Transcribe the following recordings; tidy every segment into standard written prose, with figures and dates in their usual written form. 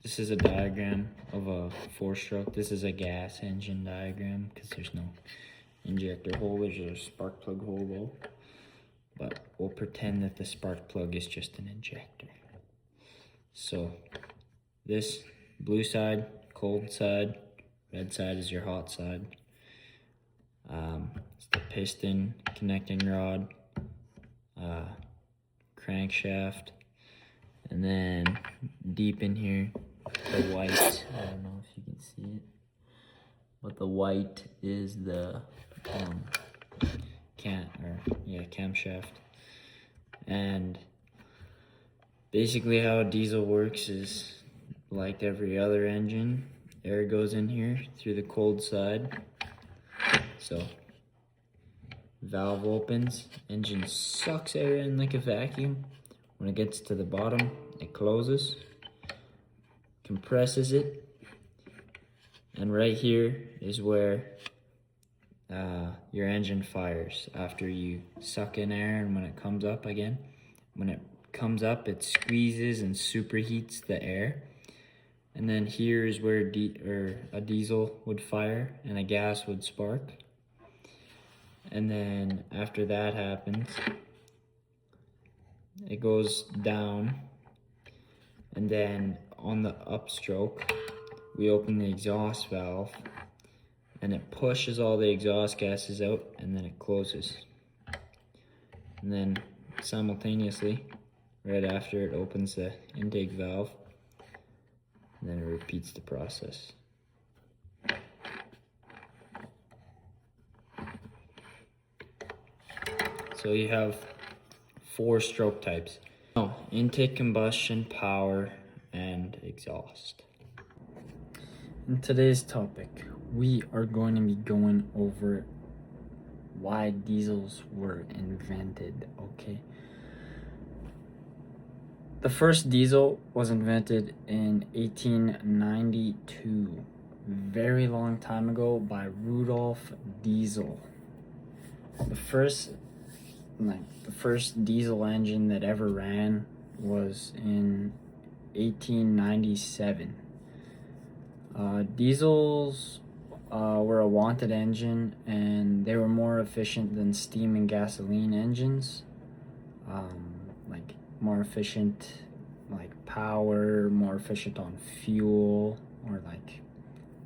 This is a diagram of a four-stroke. This is a gas engine diagram because there's no injector hole. There's a spark plug hole though. But we'll pretend that the spark plug is just an injector. So this blue side, cold side, red side is your hot side. It's the piston, connecting rod, crankshaft, and then deep in here, the white, I don't know if you can see it, but the white is the camshaft. And basically how a diesel works is like every other engine, air goes in here through the cold side. So valve opens, engine sucks air in like a vacuum. When it gets to the bottom, it closes, compresses it, and right here is where your engine fires after you suck in air. And when it comes up again, when it comes up, it squeezes and superheats the air. And then here is where a diesel would fire and a gas would spark. And then after that happens, it goes down, and then on the upstroke, we open the exhaust valve, and it pushes all the exhaust gases out, and then it closes. And then simultaneously, right after, it opens the intake valve, and then it repeats the process. So you have 4 stroke types. Intake, combustion, power, and exhaust. In today's topic, we are going to be going over why diesels were invented, okay? The first diesel was invented in 1892, very long time ago, by Rudolf Diesel. The first diesel engine that ever ran was in 1897. Diesels were a wanted engine, and they were more efficient than steam and gasoline engines. Like more efficient, like power, more efficient on fuel, or like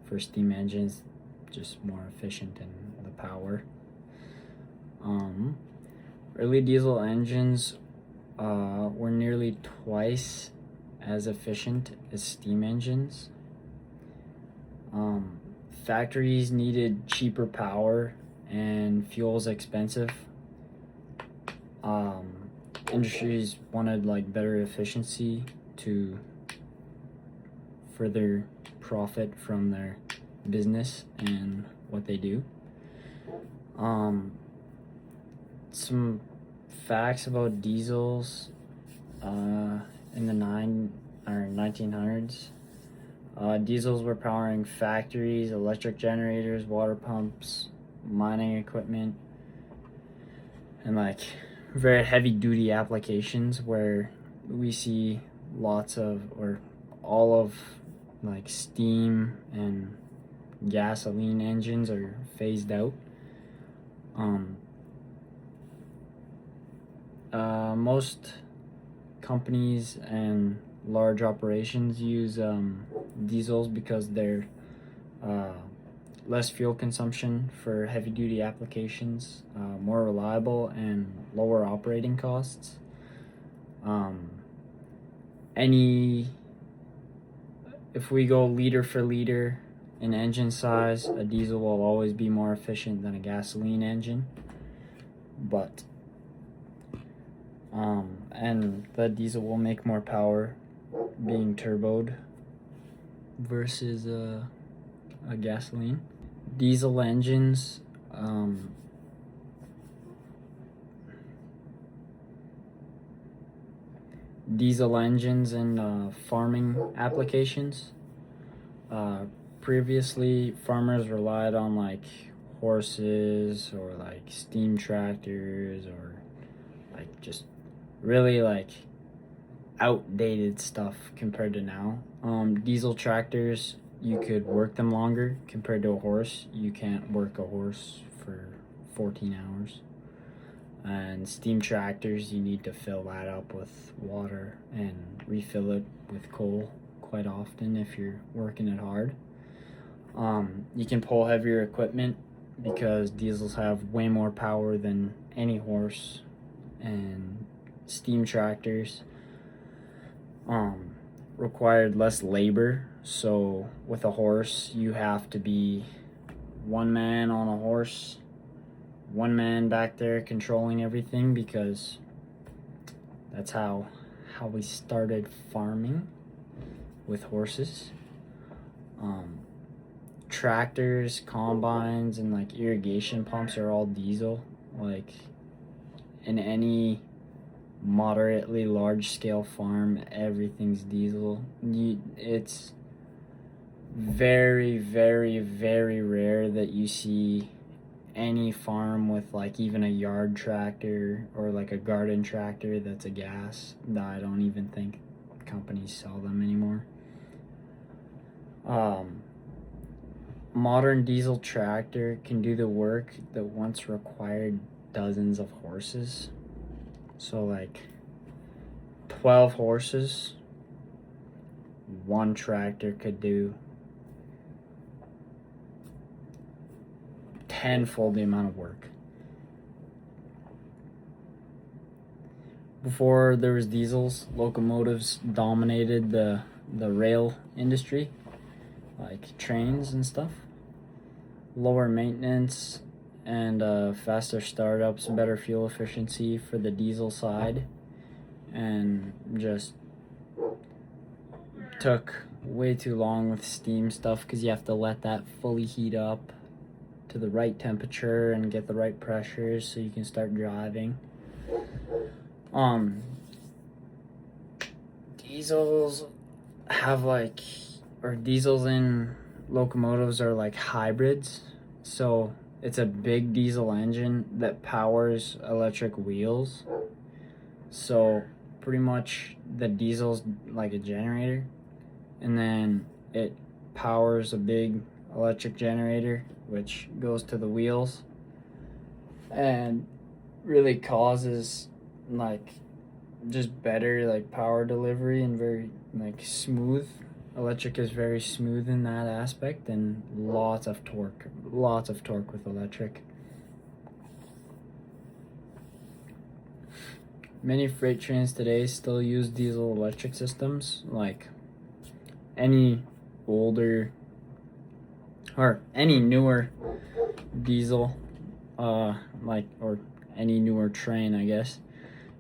for steam engines, just more efficient in the power. Early diesel engines were nearly twice as efficient as steam engines. Factories needed cheaper power and fuels expensive. Industries wanted like better efficiency to further profit from their business and what they do. Some facts about diesels in the 1900s. Diesels were powering factories, electric generators, water pumps, mining equipment, and like very heavy duty applications where we see lots of, or all of, like steam and gasoline engines are phased out. Most companies and large operations use diesels because they're less fuel consumption for heavy duty applications, more reliable, and lower operating costs. If we go liter for liter in engine size, a diesel will always be more efficient than a gasoline engine, but and the diesel will make more power being turboed versus a gasoline. Diesel engines in farming applications. Previously, farmers relied on like horses or like steam tractors, or like just really like outdated stuff compared to now. Diesel tractors, you could work them longer compared to a horse. You can't work a horse for 14 hours. And steam tractors, you need to fill that up with water and refill it with coal quite often if you're working it hard. You can pull heavier equipment because diesels have way more power than any horse, and steam tractors required less labor. So with a horse, you have to be one man on a horse, one man back there controlling everything, because that's how we started farming, with horses. Tractors, combines, and like irrigation pumps are all diesel. Like in any moderately large scale farm, everything's diesel. It's very, very, very rare that you see any farm with like even a yard tractor or like a garden tractor that's a gas. I don't even think companies sell them anymore. Modern diesel tractor can do the work that once required dozens of horses. So like 12 horses, one tractor could do tenfold the amount of work. Before there was diesels, locomotives dominated the rail industry, like trains and stuff. Lower maintenance and faster startups, better fuel efficiency for the diesel side, and just took way too long with steam stuff because you have to let that fully heat up to the right temperature and get the right pressures so you can start driving. Diesels have diesels in locomotives are like hybrids. So it's a big diesel engine that powers electric wheels. So pretty much the diesel's like a generator, and then it powers a big electric generator which goes to the wheels and really causes like just better like power delivery and very like smooth. Electric is very smooth in that aspect, and lots of torque with electric. Many freight trains today still use diesel electric systems. Like any older or any newer diesel, or any newer train, I guess,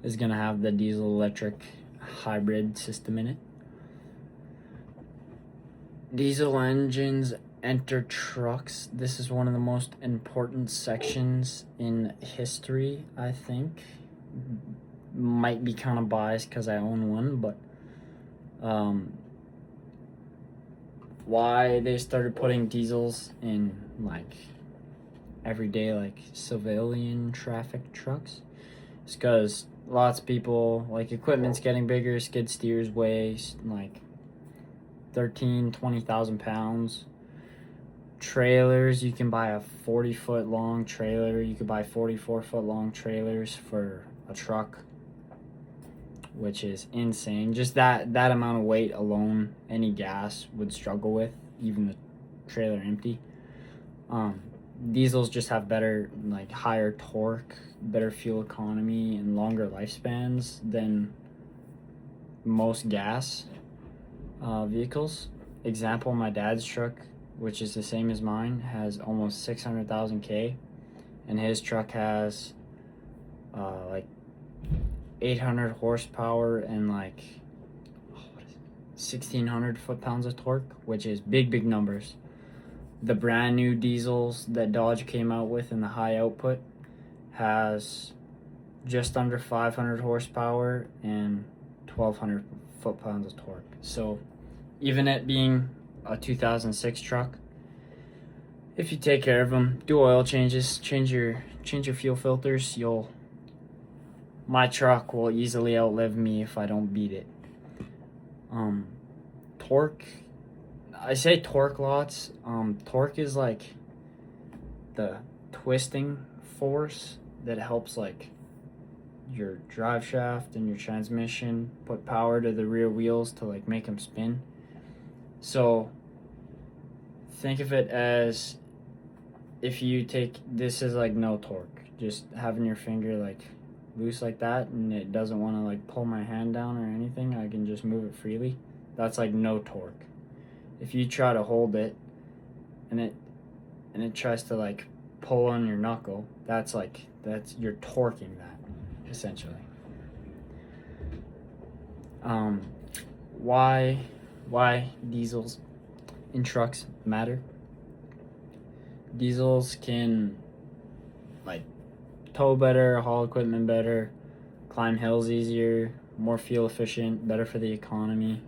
is gonna have the diesel electric hybrid system in it. Diesel engines enter trucks. This is one of the most important sections in history, I think. Might be kind of biased because I own one, but why they started putting diesels in like everyday like civilian traffic trucks is because lots of people, like, equipment's getting bigger. Skid steers weigh like 20,000 pounds. Trailers, you can buy a 40-foot long trailer. You could buy 44-foot long trailers for a truck, which is insane. Just that amount of weight alone, any gas would struggle with, even the trailer empty. Diesels just have better, like, higher torque, better fuel economy, and longer lifespans than most gas vehicles. Example, my dad's truck, which is the same as mine, has almost 600,000 K, and his truck has like 800 horsepower and like 1,600 foot-pounds of torque, which is big numbers. The brand new diesels that Dodge came out with in the high output has just under 500 horsepower and 1,200 foot-pounds of torque. So even it being a 2006 truck, if you take care of them, do oil changes, change your fuel filters, my truck will easily outlive me if I don't beat it. Torque, I say torque lots. Torque is like the twisting force that helps like your drive shaft and your transmission put power to the rear wheels to like make them spin. So think of it as if you take this is like no torque, just having your finger like loose like that, and it doesn't want to like pull my hand down or anything. I can just move it freely. That's like no torque. If you try to hold it and it tries to like pull on your knuckle, that's you're torquing that essentially. Why diesels in trucks matter? Diesels can like tow better, haul equipment better, climb hills easier, more fuel efficient, better for the economy,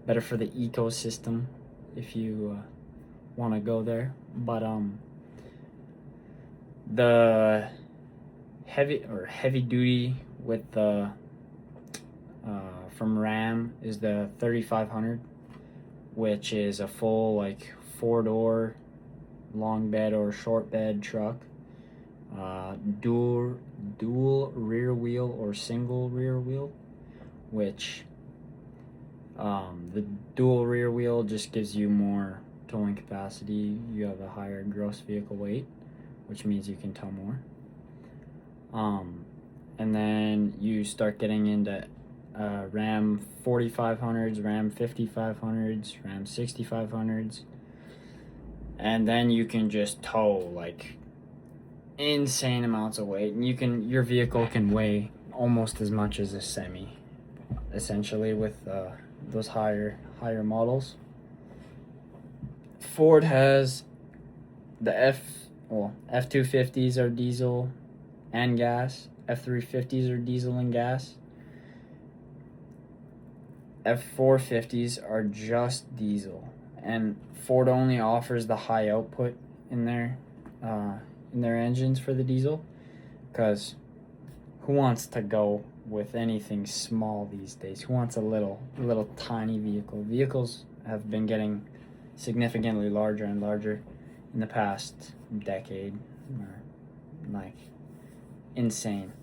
better for the ecosystem if you want to go there. But the heavy duty with the from Ram is the 3500, which is a full like 4-door long bed or short bed truck, dual rear wheel or single rear wheel, which the dual rear wheel just gives you more towing capacity. You have a higher gross vehicle weight, which means you can tow more. And then you start getting into Ram 4500s, Ram 5500s, Ram 6500s, and then you can just tow like insane amounts of weight, and your vehicle can weigh almost as much as a semi, essentially, with those higher models. Ford has the F-250s are diesel and gas. F-350s are diesel and gas. F-450s are just diesel, and Ford only offers the high output in their engines for the diesel, because who wants to go with anything small these days? Who wants a little tiny vehicle? Vehicles have been getting significantly larger and larger in the past decade, like insane.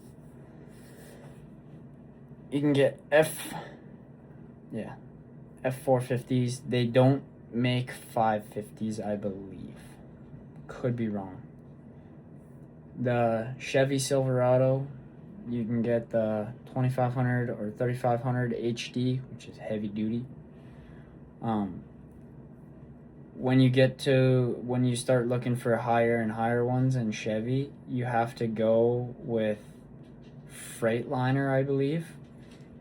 You can get F-450s. They don't make 550s, I believe. Could be wrong. The Chevy Silverado, you can get the 2500 or 3500 HD, which is heavy duty. When you start looking for higher and higher ones in Chevy, you have to go with Freightliner, I believe.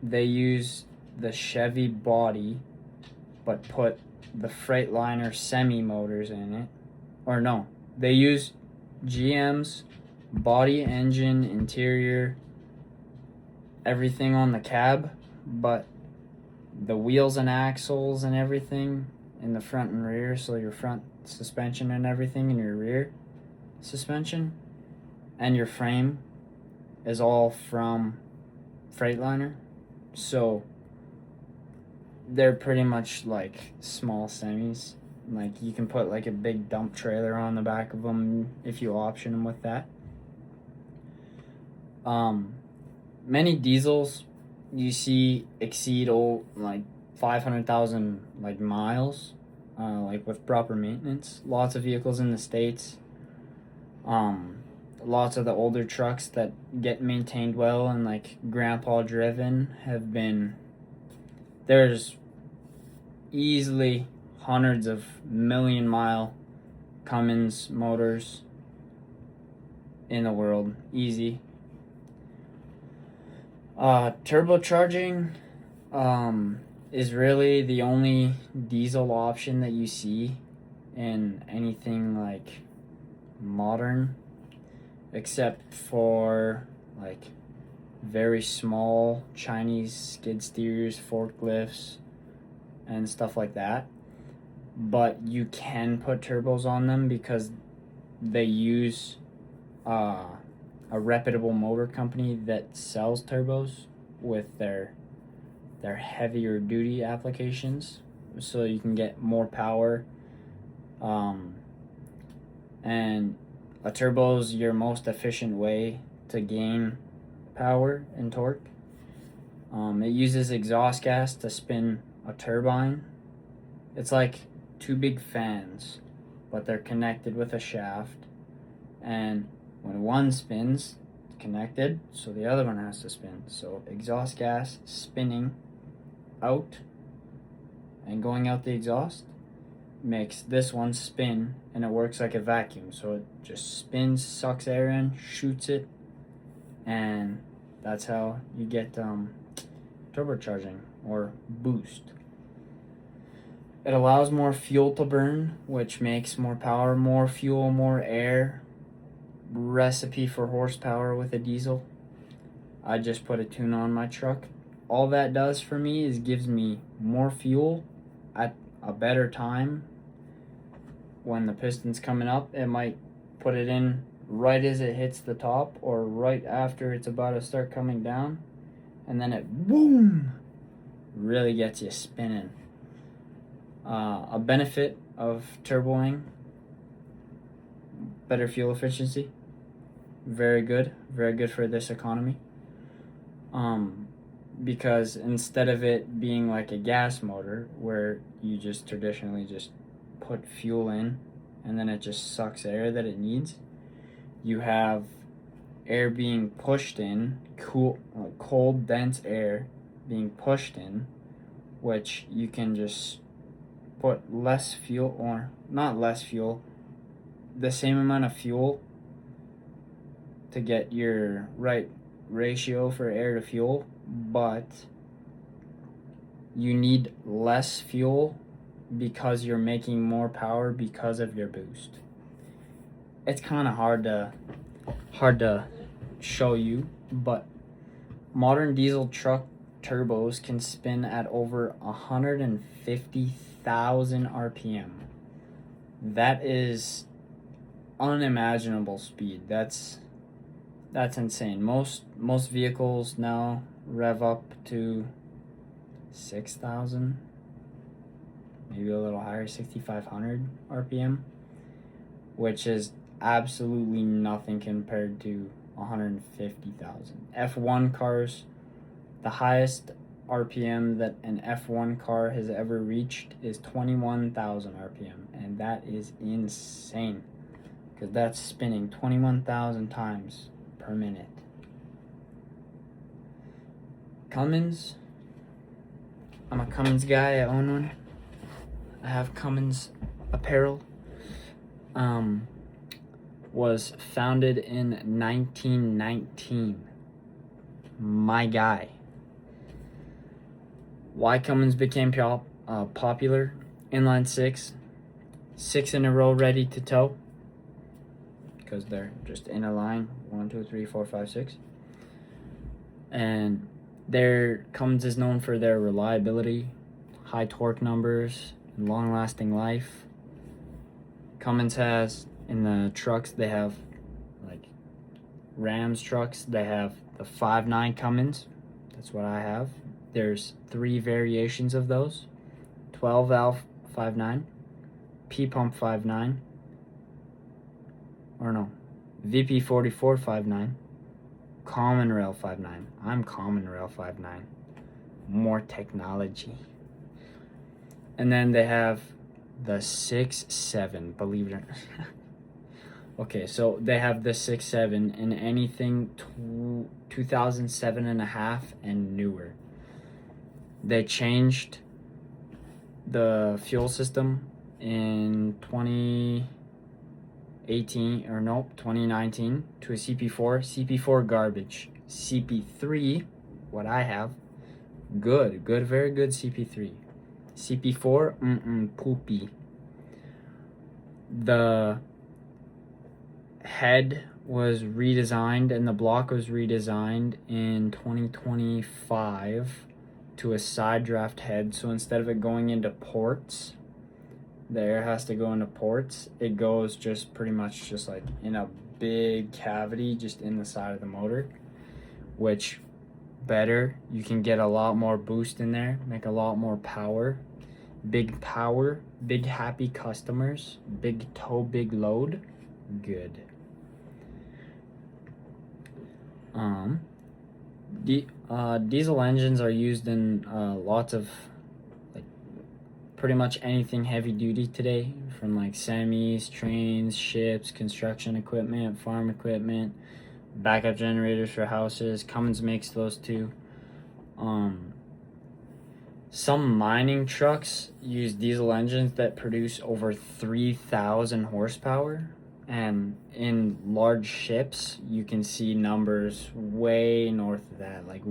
They use the Chevy body, but put the Freightliner semi motors in it. Or no, they use GM's body, engine, interior, everything on the cab, but the wheels and axles and everything in the front and rear, so your front suspension and everything and your rear suspension and your frame is all from Freightliner. So they're pretty much like small semis. Like you can put like a big dump trailer on the back of them if you option them with that. Many diesels you see exceed like 500,000 like miles, like with proper maintenance. Lots of vehicles in the States, lots of the older trucks that get maintained well and like grandpa driven there's easily hundreds of million-mile Cummins motors in the world, easy. Turbocharging is really the only diesel option that you see in anything like modern, except for like very small Chinese skid steers, forklifts, and stuff like that. But you can put turbos on them because they use a reputable motor company that sells turbos with their heavier duty applications, so you can get more power. And a turbo is your most efficient way to gain power and torque. It uses exhaust gas to spin a turbine. It's like two big fans, but they're connected with a shaft. And when one spins, it's connected, so the other one has to spin. So exhaust gas spinning out and going out the exhaust makes this one spin, and it works like a vacuum. So it just spins, sucks air in, shoots it, and that's how you get turbocharging or boost. It allows more fuel to burn, which makes more power, more fuel, more air. Recipe for horsepower with a diesel. I just put a tune on my truck. All that does for me is gives me more fuel at a better time. When the piston's coming up, it might put it in right as it hits the top or right after it's about to start coming down, and then it boom really gets you spinning. A benefit of turboing: better fuel efficiency. Very good for this economy. Because instead of it being like a gas motor where you just traditionally just put fuel in and then it just sucks air that it needs, you have air being pushed in, cold, dense air being pushed in, which you can just put less fuel, or not less fuel, the same amount of fuel to get your right ratio for air to fuel, but you need less fuel because you're making more power because of your boost. It's kind of hard to show you, but modern diesel truck turbos can spin at over 150,000 RPM. That is unimaginable speed. That's insane. Most vehicles now rev up to 6,000, maybe a little higher, 6,500 RPM, which is absolutely nothing compared to 150,000. F1 cars, the highest RPM that an F1 car has ever reached is 21,000 RPM, and that is insane because that's spinning 21,000 times per minute. Cummins, I'm a Cummins guy. I own one. I have Cummins apparel. Was founded in 1919. My guy. Why Cummins became popular? Inline six in a row, ready to tow, because they're just in a line, 1, 2, 3, 4, 5, 6. And Cummins is known for their reliability, high torque numbers, and long-lasting life. Cummins has, in the trucks, they have, like Rams trucks, they have the 5.9 Cummins. That's what I have. There's 3 variations of those: 12 valve 5.9, P-pump 5.9, or no, VP 44 5.9, Common Rail 5.9. I'm Common Rail 5.9. More technology. And then they have the 6.7, believe it or not. Okay, so they have the 6.7 in anything 2007 and a half and newer. They changed the fuel system in 2019 to a CP4. CP4 garbage. CP3, what I have, good, very good CP3. CP4, poopy. The head was redesigned and the block was redesigned in 2025 to a side draft head. So instead of it going into ports, the air has to go into ports, it goes just pretty much just like in a big cavity just in the side of the motor, which better. You can get a lot more boost in there, make a lot more power. Big power, big happy customers, big tow, big load. Good. Diesel engines are used in lots of, like, pretty much anything heavy duty today, from like semis, trains, ships, construction equipment, farm equipment, backup generators for houses. Cummins makes those too. Some mining trucks use diesel engines that produce over 3,000 horsepower. And in large ships, you can see numbers way north of that, like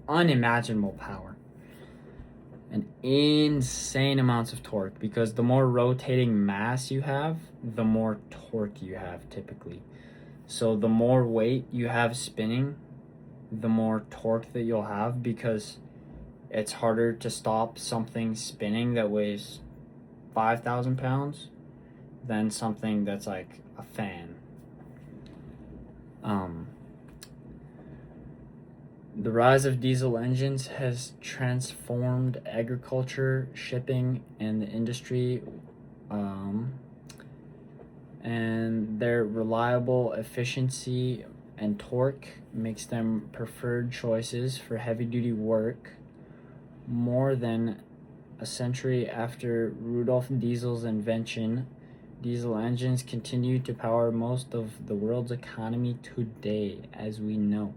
unimaginable power and insane amounts of torque, because the more rotating mass you have, the more torque you have typically. So the more weight you have spinning, the more torque that you'll have, because it's harder to stop something spinning that weighs 5,000 pounds than something that's like a fan. The rise of diesel engines has transformed agriculture, shipping, and the industry, and their reliable efficiency and torque makes them preferred choices for heavy-duty work. More than a century after Rudolf Diesel's invention, diesel engines continue to power most of the world's economy today, as we know.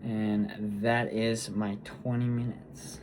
And that is my 20 minutes.